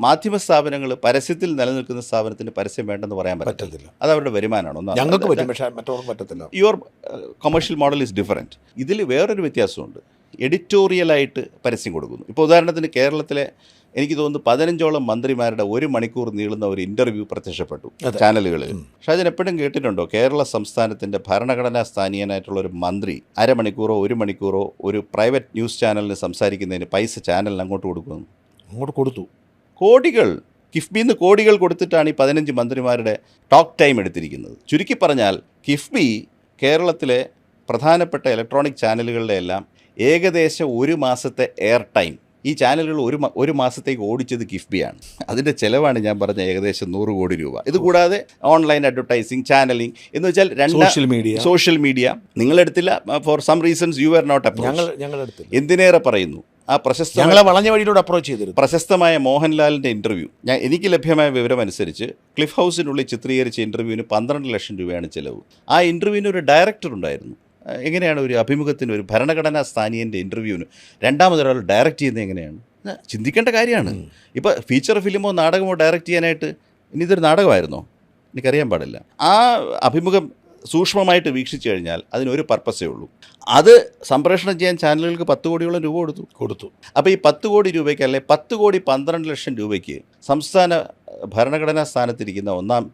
മാധ്യമ സ്ഥാപനങ്ങൾ പരസ്യത്തിൽ നിലനിൽക്കുന്ന സ്ഥാപനത്തിന് പരസ്യം വേണ്ടെന്ന് പറയാൻ പറ്റത്തില്ല. അത് അവരുടെ വരുമാനമാണ്. ഞങ്ങൾക്ക് പറ്റും, പക്ഷേ മറ്റൊന്നും പറ്റത്തില്ല. Your commercial model is different. ഇതിൽ വേറൊരു വ്യത്യാസമുണ്ട്. എഡിറ്റോറിയലായിട്ട് പരസ്യം കൊടുക്കുന്നു. ഇപ്പോൾ ഉദാഹരണത്തിന് കേരളത്തിലെ എനിക്ക് തോന്നുന്നു 15ഓളം മന്ത്രിമാരുടെ 1 മണിക്കൂർ നീളുന്ന ഒരു ഇൻ്റർവ്യൂ പ്രത്യക്ഷപ്പെട്ടു ചാനലുകളിൽ. ഷാജൻ എപ്പോഴും കേട്ടിട്ടുണ്ടോ കേരള സംസ്ഥാനത്തിൻ്റെ ഭരണഘടനാ സ്ഥാനീയനായിട്ടുള്ള ഒരു മന്ത്രി അരമണിക്കൂറോ 1 മണിക്കൂറോ ഒരു പ്രൈവറ്റ് ന്യൂസ് ചാനലിന് സംസാരിക്കുന്നതിന് പൈസ ചാനലിന് അങ്ങോട്ട് കൊടുക്കുന്നു? അങ്ങോട്ട് കൊടുത്തു. കോടികൾ, കിഫ്ബിന്ന് കോടികൾ കൊടുത്തിട്ടാണ് ഈ 15 മന്ത്രിമാരുടെ ടോക്ക് ടൈം എടുത്തിരിക്കുന്നത്. ചുരുക്കി പറഞ്ഞാൽ കിഫ്ബി കേരളത്തിലെ പ്രധാനപ്പെട്ട ഇലക്ട്രോണിക് ചാനലുകളുടെ എല്ലാം ഏകദേശം 1 മാസത്തെ എയർ ടൈം ഈ ചാനലുകൾ ഒരു മാസത്തേക്ക് ഓടിച്ചത് കിഫ്ബിയാണ്. അതിൻ്റെ ചിലവാണ് ഞാൻ പറഞ്ഞ ഏകദേശം 100 കോടി രൂപ. ഇതുകൂടാതെ ഓൺലൈൻ അഡ്വർടൈസിങ്, ചാനലിംഗ് എന്ന് വെച്ചാൽ സോഷ്യൽ മീഡിയ നിങ്ങളെടുത്തില്ല. For some reasons you are not approach. എന്തിനേറെ പറയുന്നു, ആ വളഞ്ഞ വഴിയിലൂടെ അപ്രോച്ച് ചെയ്തിരുന്നു. പ്രശസ്തമായ മോഹൻലാലിൻ്റെ ഇൻ്റർവ്യൂ, എനിക്ക് ലഭ്യമായ വിവരം അനുസരിച്ച് ക്ലിഫ് ഹൗസിനുള്ളിൽ ചിത്രീകരിച്ച ഇൻ്റർവ്യൂവിന് 12 ലക്ഷം രൂപയാണ് ചിലവ്. ആ ഇൻ്റർവ്യൂവിന് ഒരു ഡയറക്ടർ ഉണ്ടായിരുന്നു. എങ്ങനെയാണ് ഒരു അഭിമുഖത്തിന്, ഒരു ഭരണഘടനാ സ്ഥാനീയൻ്റെ ഇൻ്റർവ്യൂവിന് രണ്ടാമതൊരാൾ ഡയറക്റ്റ് ചെയ്യുന്നത് എങ്ങനെയാണ്? ചിന്തിക്കേണ്ട കാര്യമാണ്. ഇപ്പോൾ ഫീച്ചർ ഫിലിമോ നാടകമോ ഡയറക്റ്റ് ചെയ്യാനായിട്ട് ഇനി ഇതൊരു നാടകമായിരുന്നോ? എനിക്കറിയാൻ പാടില്ല. ആ അഭിമുഖം സൂക്ഷ്മമായിട്ട് വീക്ഷിച്ചു കഴിഞ്ഞാൽ അതിനൊരു പർപ്പസേ ഉള്ളൂ. അത് സംപ്രേഷണം ചെയ്യാൻ ചാനലുകൾക്ക് 10 കോടിയോളം രൂപ കൊടുത്തു. അപ്പോൾ ഈ 10 കോടി രൂപയ്ക്ക് അല്ലെ 10 കോടി 12 ലക്ഷം രൂപയ്ക്ക് സംസ്ഥാന ഭരണഘടനാ സ്ഥാനത്തിരിക്കുന്ന 1-ാം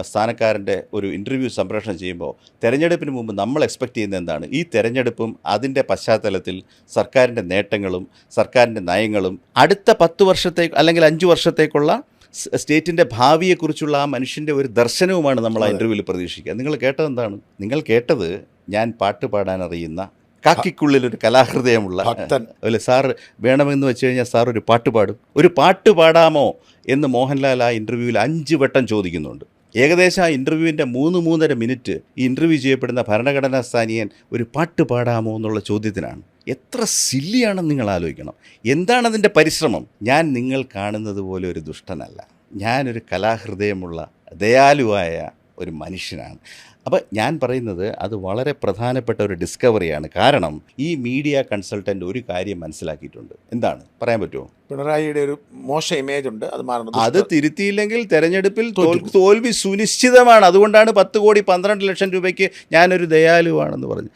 സ്ഥാനക്കാരൻ്റെ ഒരു ഇൻ്റർവ്യൂ സംപ്രേഷണം ചെയ്യുമ്പോൾ തെരഞ്ഞെടുപ്പിന് മുമ്പ് നമ്മൾ എക്സ്പെക്റ്റ് ചെയ്യുന്നത് എന്താണ്? ഈ തെരഞ്ഞെടുപ്പും അതിൻ്റെ പശ്ചാത്തലത്തിൽ സർക്കാരിൻ്റെ നേട്ടങ്ങളും സർക്കാരിൻ്റെ നയങ്ങളും അടുത്ത 10 വർഷത്തേക്ക് അല്ലെങ്കിൽ 5 വർഷത്തേക്കുള്ള സ്റ്റേറ്റിൻ്റെ ഭാവിയെക്കുറിച്ചുള്ള ആ മനുഷ്യൻ്റെ ഒരു ദർശനവുമാണ് നമ്മൾ ആ ഇൻ്റർവ്യൂവിൽ പ്രതീക്ഷിക്കുക. നിങ്ങൾ കേട്ടത് എന്താണ്? നിങ്ങൾ കേട്ടത് ഞാൻ പാട്ട് പാടാനറിയുന്ന കാക്കിക്കുള്ളിലൊരു കലാഹൃദയമുള്ള അല്ല സാറ് വേണമെന്ന് വെച്ച് കഴിഞ്ഞാൽ സാർ ഒരു പാട്ട് പാടും, ഒരു പാട്ട് പാടാമോ എന്ന് മോഹൻലാൽ ആ ഇൻ്റർവ്യൂവിൽ 5 വട്ടം ചോദിക്കുന്നുണ്ട്. ഏകദേശം ആ ഇൻ്റർവ്യൂവിൻ്റെ 3-3.5 മിനിറ്റ് ഈ ഇൻ്റർവ്യൂ ചെയ്യപ്പെടുന്ന ഭരണഘടനാ സ്ഥാനീയൻ ഒരു പാട്ട് പാടാമോ എന്നുള്ള ചോദ്യത്തിനാണ്. എത്ര സില്ലിയാണെന്ന് നിങ്ങൾ ആലോചിക്കണം. എന്താണതിൻ്റെ പരിശ്രമം? ഞാൻ നിങ്ങൾ കാണുന്നത് പോലെ ഒരു ദുഷ്ടനല്ല, ഞാനൊരു കലാഹൃദയമുള്ള ദയാലുവായ ഒരു മനുഷ്യനാണ്. അപ്പോൾ ഞാൻ പറയുന്നത് അത് വളരെ പ്രധാനപ്പെട്ട ഒരു ഡിസ്കവറിയാണ്. കാരണം ഈ മീഡിയ കൺസൾട്ടൻ്റ് ഒരു കാര്യം മനസ്സിലാക്കിയിട്ടുണ്ട്. എന്താണ് പറയാൻ പറ്റുമോ? പിണറായിയുടെ ഒരു മോശം ഇമേജ് ഉണ്ട്, അത് മാറണം. അത് തിരുത്തിയില്ലെങ്കിൽ തെരഞ്ഞെടുപ്പിൽ തോൽവി സുനിശ്ചിതമാണ്. അതുകൊണ്ടാണ് 10 കോടി 12 ലക്ഷം രൂപയ്ക്ക് ഞാനൊരു ദയാലുവാണെന്ന് പറഞ്ഞു.